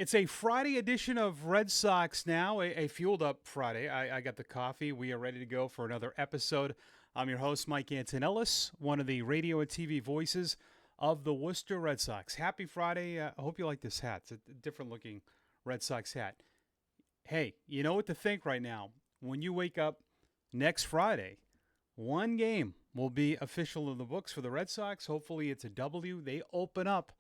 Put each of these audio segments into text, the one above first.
It's a Friday edition of Red Sox Now, a fueled up Friday. I got the coffee. We are ready to go for another episode. I'm your host, Mike Antonellis, one of the radio and TV voices of the Worcester Red Sox. Happy Friday. I hope you like this hat. It's a different looking Red Sox hat. Hey, you know what to think right now. When you wake up next Friday, one game will be official in the books for the Red Sox. Hopefully it's a W. They open up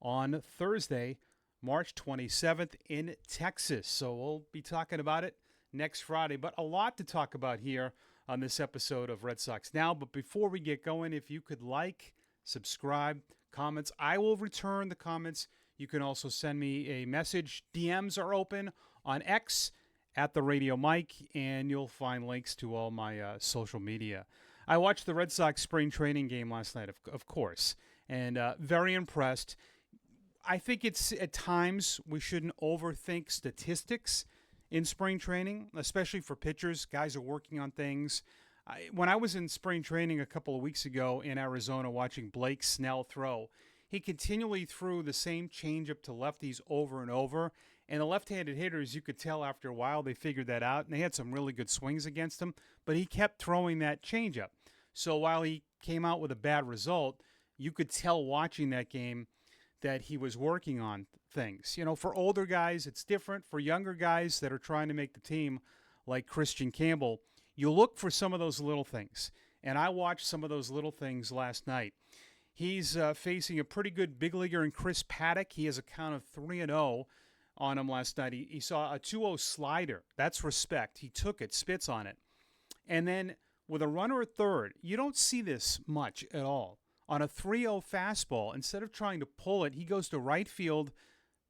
on Thursday, March 27th in Texas. So we'll be talking about it next Friday. But a lot to talk about here on this episode of Red Sox Now. But before we get going, if you could like, subscribe, comments, I will return the comments. You can also send me a message. DMs are open on X at the Radio Mike, and you'll find links to all my social media. I watched the Red Sox spring training game last night, of course, and very impressed. I think it's at times we shouldn't overthink statistics in spring training, especially for pitchers. Guys are working on things. When I was in spring training a couple of weeks ago in Arizona watching Blake Snell throw, he continually threw the same changeup to lefties over and over. And the left-handed hitters, you could tell after a while they figured that out, and they had some really good swings against him. But he kept throwing that changeup. So while he came out with a bad result, you could tell watching that game that he was working on things. You know, for older guys, it's different. For younger guys that are trying to make the team, like Christian Campbell, you look for some of those little things. And I watched some of those little things last night. He's facing a pretty good big leaguer in Chris Paddock. He has a count of 3-0 on him last night. He saw a 2-0 slider. That's respect. He took it, spits on it. And then with a runner at third, you don't see this much at all. On a 3-0 fastball, instead of trying to pull it, he goes to right field.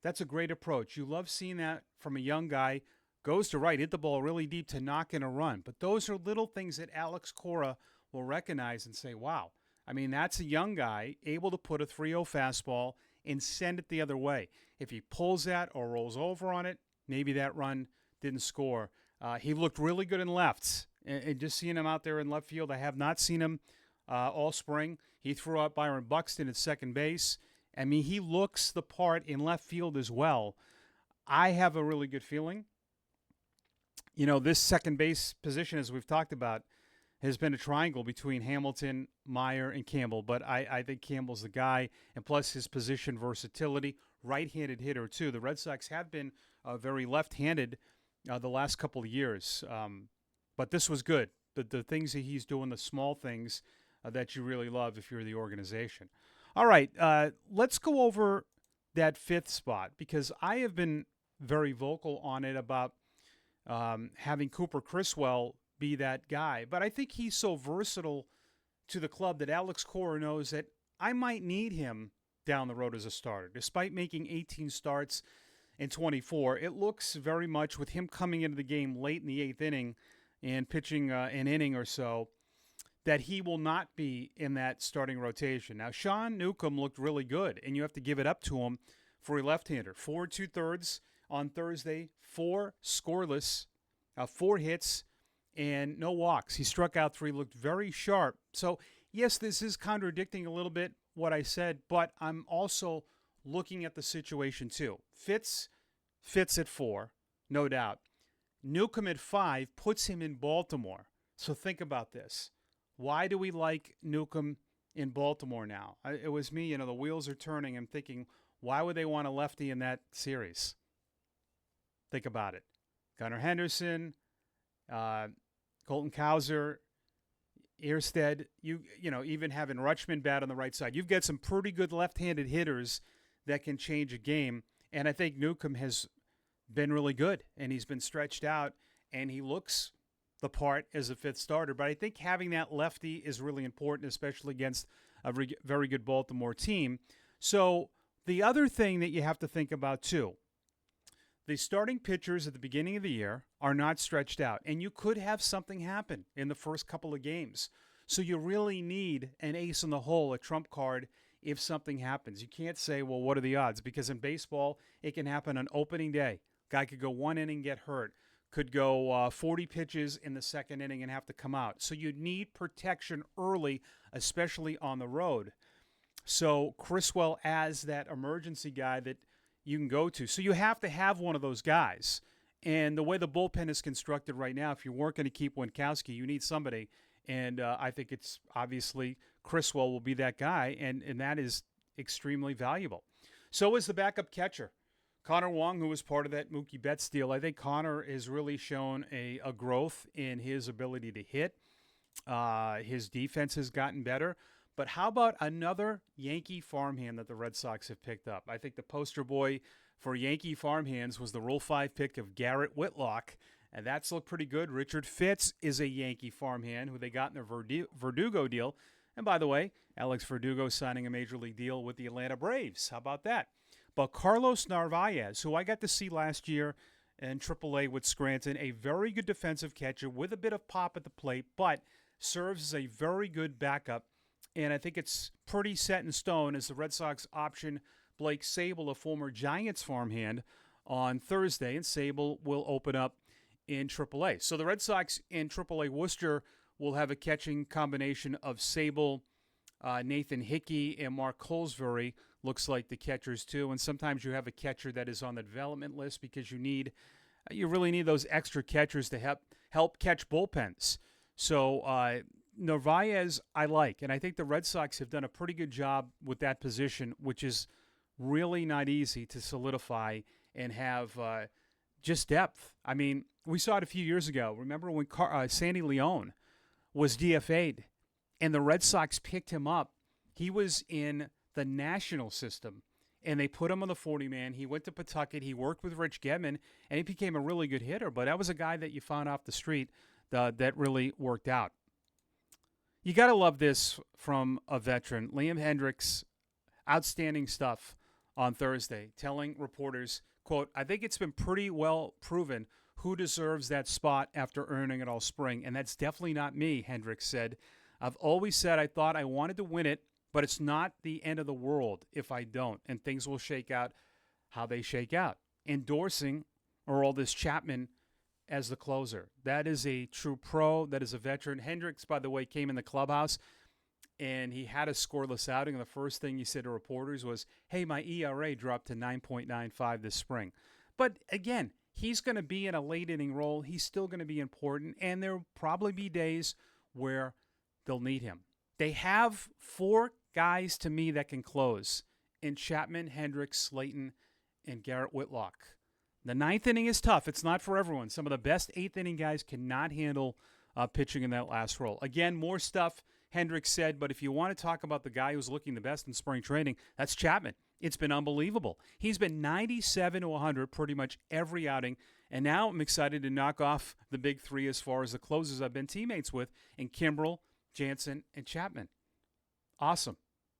That's a great approach. You love seeing that from a young guy. Goes to right, hit the ball really deep to knock in a run. But those are little things that Alex Cora will recognize and say, wow. I mean, that's a young guy able to put a 3-0 fastball and send it the other way. If he pulls that or rolls over on it, maybe that run didn't score. He looked really good in lefts. And just seeing him out there in left field, I have not seen him all spring. He threw out Byron Buxton at second base. I mean, he looks the part in left field as well. I have a really good feeling. You know, this second base position, as we've talked about, has been a triangle between Hamilton, Meyer, and Campbell. But I think Campbell's the guy, and plus his position versatility, right-handed hitter, too. The Red Sox have been very left-handed the last couple of years. But this was good. The things that he's doing, the small things that you really love if you're the organization. All right, let's go over that fifth spot because I have been very vocal on it about having Cooper Criswell be that guy. But I think he's so versatile to the club that Alex Cora knows that I might need him down the road as a starter. Despite making 18 starts in 24, it looks very much with him coming into the game late in the eighth inning and pitching an inning or so, that he will not be in that starting rotation. Now, Sean Newcomb looked really good, and you have to give it up to him for a left-hander. 4 2/3 on Thursday, 4 scoreless, 4 hits, and no walks. He struck out 3, looked very sharp. So, yes, this is contradicting a little bit what I said, but I'm also looking at the situation too. Fitz at 4, no doubt. Newcomb at 5 puts him in Baltimore. So think about this. Why do we like Newcomb in Baltimore now? It was me, you know, the wheels are turning. I'm thinking, why would they want a lefty in that series? Think about it. Gunnar Henderson, Colton Cowser, Erstead, you know, even having Rutschman bat on the right side. You've got some pretty good left-handed hitters that can change a game. And I think Newcomb has been really good, and he's been stretched out, and he looks the part as a fifth starter. But I think having that lefty is really important, especially against a very good Baltimore team. So the other thing that you have to think about, too, the starting pitchers at the beginning of the year are not stretched out, and you could have something happen in the first couple of games. So you really need an ace in the hole, a trump card, if something happens. You can't say, well, what are the odds? Because in baseball, it can happen on opening day. Guy could go one inning, get hurt. Could go 40 pitches in the second inning and have to come out. So you need protection early, especially on the road. So Criswell as that emergency guy that you can go to. So you have to have one of those guys. And the way the bullpen is constructed right now, if you weren't going to keep Winkowski, you need somebody. And I think it's obviously Criswell will be that guy, and that is extremely valuable. So is the backup catcher, Connor Wong, who was part of that Mookie Betts deal. I think Connor has really shown a growth in his ability to hit. His defense has gotten better. But how about another Yankee farmhand that the Red Sox have picked up? I think the poster boy for Yankee farmhands was the Rule 5 pick of Garrett Whitlock, and that's looked pretty good. Richard Fitz is a Yankee farmhand who they got in their Verdugo deal. And by the way, Alex Verdugo signing a major league deal with the Atlanta Braves. How about that? But Carlos Narvaez, who I got to see last year in AAA with Scranton, a very good defensive catcher with a bit of pop at the plate, but serves as a very good backup. And I think it's pretty set in stone as the Red Sox option Blake Sable, a former Giants farmhand, on Thursday, and Sable will open up in AAA. So the Red Sox in AAA Worcester will have a catching combination of Sable, Nathan Hickey, and Mark Colesbury. Looks like the catchers too. And sometimes you have a catcher that is on the development list because you really need those extra catchers to help catch bullpens. So Narvaez I like, and I think the Red Sox have done a pretty good job with that position, which is really not easy to solidify and have just depth. I mean, we saw it a few years ago. Remember when Sandy Leone was DFA'd and the Red Sox picked him up? He was in the national system, and they put him on the 40-man. He went to Pawtucket. He worked with Rich Gedman, and he became a really good hitter. But that was a guy that you found off the street that really worked out. You got to love this from a veteran. Liam Hendriks, outstanding stuff on Thursday, telling reporters, quote, "I think it's been pretty well proven who deserves that spot after earning it all spring, and that's definitely not me," Hendriks said. "I've always said I thought I wanted to win it, but it's not the end of the world if I don't, and things will shake out how they shake out." Endorsing Aroldis Chapman as the closer. That is a true pro. That is a veteran. Hendriks, by the way, came in the clubhouse, and he had a scoreless outing. And the first thing he said to reporters was, "Hey, my ERA dropped to 9.95 this spring." But again, he's going to be in a late inning role. He's still going to be important, and there will probably be days where they'll need him. They have 4 guys to me that can close in Chapman, Hendriks, Slayton, and Garrett Whitlock. The 9th inning is tough. It's not for everyone. Some of the best 8th inning guys cannot handle pitching in that last role. Again, more stuff Hendriks said, but if you want to talk about the guy who's looking the best in spring training, that's Chapman. It's been unbelievable. He's been 97 to 100 pretty much every outing, and now I'm excited to knock off the big 3 as far as the closers I've been teammates with in Kimbrel, Jansen, and Chapman. Awesome.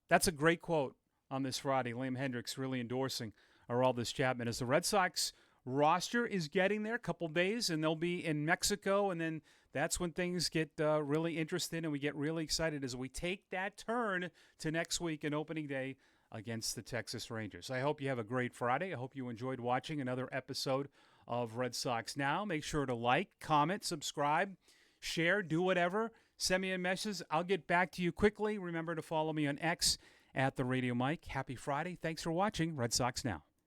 That's a great quote on this Friday. Liam Hendriks really endorsing Aroldis Chapman as the Red Sox roster is getting there. A couple days, and they'll be in Mexico, and then that's when things get really interesting, and we get really excited as we take that turn to next week and opening day against the Texas Rangers. I hope you have a great Friday. I hope you enjoyed watching another episode of Red Sox Now. Make sure to like, comment, subscribe, share, do whatever. Send me a message. I'll get back to you quickly. Remember to follow me on X at The Radio Mike. Happy Friday. Thanks for watching Red Sox Now.